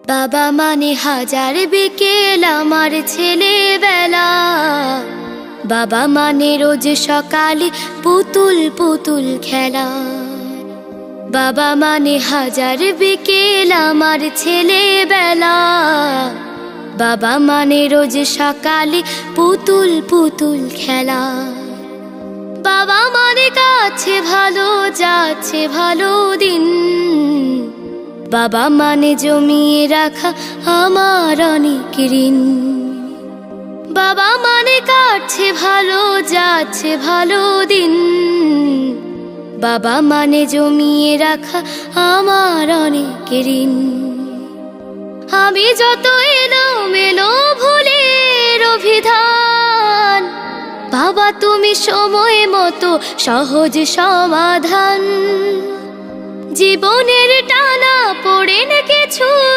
বাবা মানে হাজার বিকেল আমার ছেলেবেলা। বাবা মানে রোজ সকালে পুতুল পুতুল খেলা। বাবা মানে হাজার বিকেল আমার ছেলেবেলা। বাবা মানে রোজ সকালে পুতুল পুতুল খেলা। বাবা মানে কাছে ভালো যাচ্ছে ভালো দিন। বাবা মানে জমিয়ে রাখা আমার অনেক ঋণ। বাবা মানে কাটছে ভালো যাচ্ছে ভালো দিন। বাবা মানে জমিয়ে রাখা আমার অনেক ঋণ। আমি যত এলোমেলো ভুলের অভিধান, বাবা তুমি সময় মতো সহজ সমাধান। জীবনের টানা পড়ে না কিছু